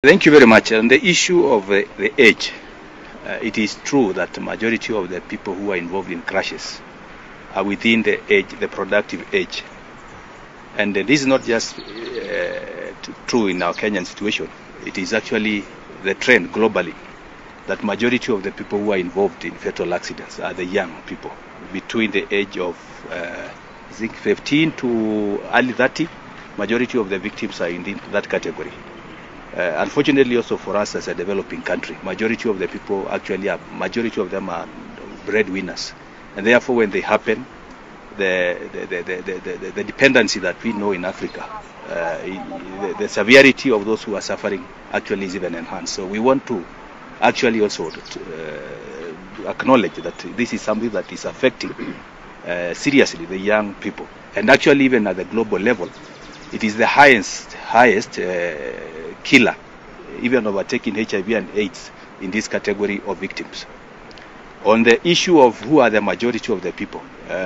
Thank you very much. On the issue of the age, it is true that the majority of the people who are involved in crashes are within the age, the productive age. And this is not just true in our Kenyan situation. It is actually the trend globally that majority of the people who are involved in fatal accidents are the young people between the age of I think 15 to early 30. Majority of the victims are in that category. Unfortunately, also for us as a developing country, majority of the people majority of them are breadwinners, and therefore when they happen, the dependency that we know in Africa, the severity of those who are suffering actually is even enhanced. So we want to actually also acknowledge that this is something that is affecting seriously the young people, and actually even at the global level, it is the highest killer, even overtaking HIV and AIDS in this category of victims. On the issue of who are the majority of the people,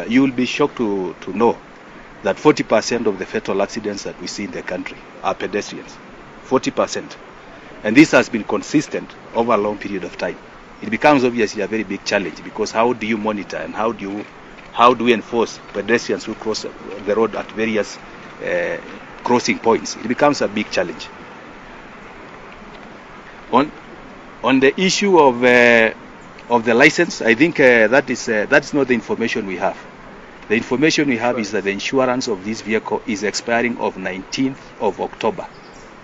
you will be shocked to know that 40% of the fatal accidents that we see in the country are pedestrians. 40%. And this has been consistent over a long period of time. It becomes obviously a very big challenge, because how do you monitor and how do we enforce pedestrians who cross the road at various crossing points? It becomes a big challenge. On the issue of the license, I think that's not the information we have. The information we have is that the insurance of this vehicle is expiring of 19th of October,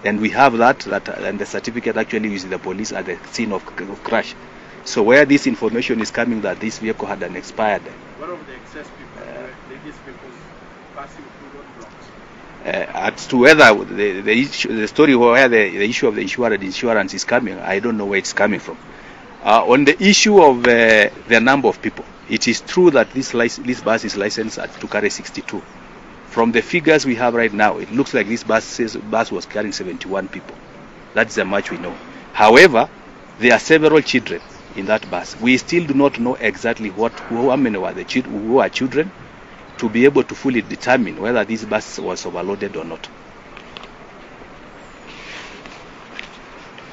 and we have that and the certificate actually is the police at the scene of crash. So where this information is coming that this vehicle had an expired. What of the excess people? These vehicles passing through roadblocks? As to whether the story where the issue of the insurance is coming, I don't know where it's coming from. On the issue of the number of people, it is true that this bus is licensed to carry 62. From the figures we have right now, it looks like this bus was carrying 71 people. That's the much we know. However, there are several children in that bus. We still do not know exactly how many were the who are children, to be able to fully determine whether this bus was overloaded or not.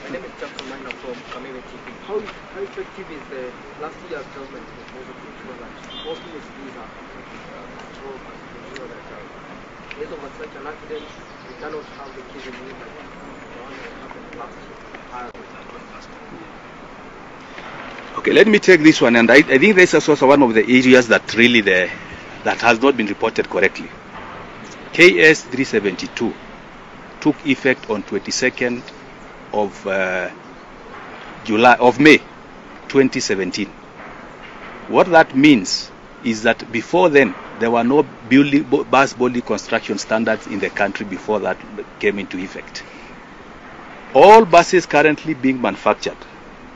My name is Francis Meja from Community. How effective is the last year's government proposal to ensure that all PSVs are controlled and to ensure that in case of such an accident, we cannot have the case in the like the one that happened last year? Okay, let me take this one, and I think this is also one of the areas that really that has not been reported correctly. KS 372 took effect on 22nd of May 2017. What that means is that before then there were no bus body construction standards in the country before that came into effect. All buses currently being manufactured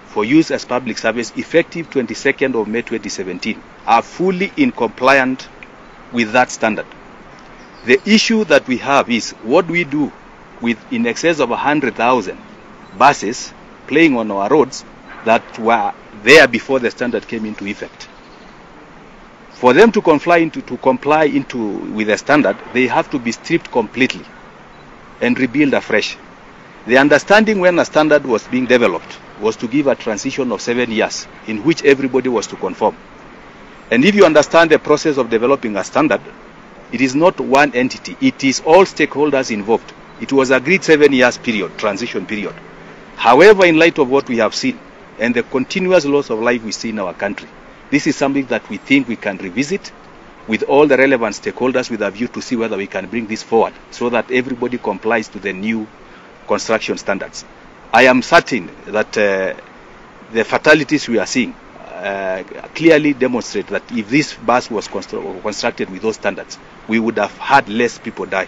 for use as public service effective 22nd of May 2017 are fully in compliance with that standard. The issue that we have is what we do with in excess of 100,000 buses playing on our roads that were there before the standard came into effect. For them to comply with the standard, they have to be stripped completely and rebuild afresh. The understanding when a standard was being developed was to give a transition of 7 years in which everybody was to conform. And if you understand the process of developing a standard, it is not one entity, it is all stakeholders involved. It was agreed 7 years period, transition period. However, in light of what we have seen and the continuous loss of life we see in our country, this is something that we think we can revisit with all the relevant stakeholders with a view to see whether we can bring this forward so that everybody complies to the new construction standards. I am certain that the fatalities we are seeing clearly demonstrate that if this bus was constructed with those standards, we would have had less people die.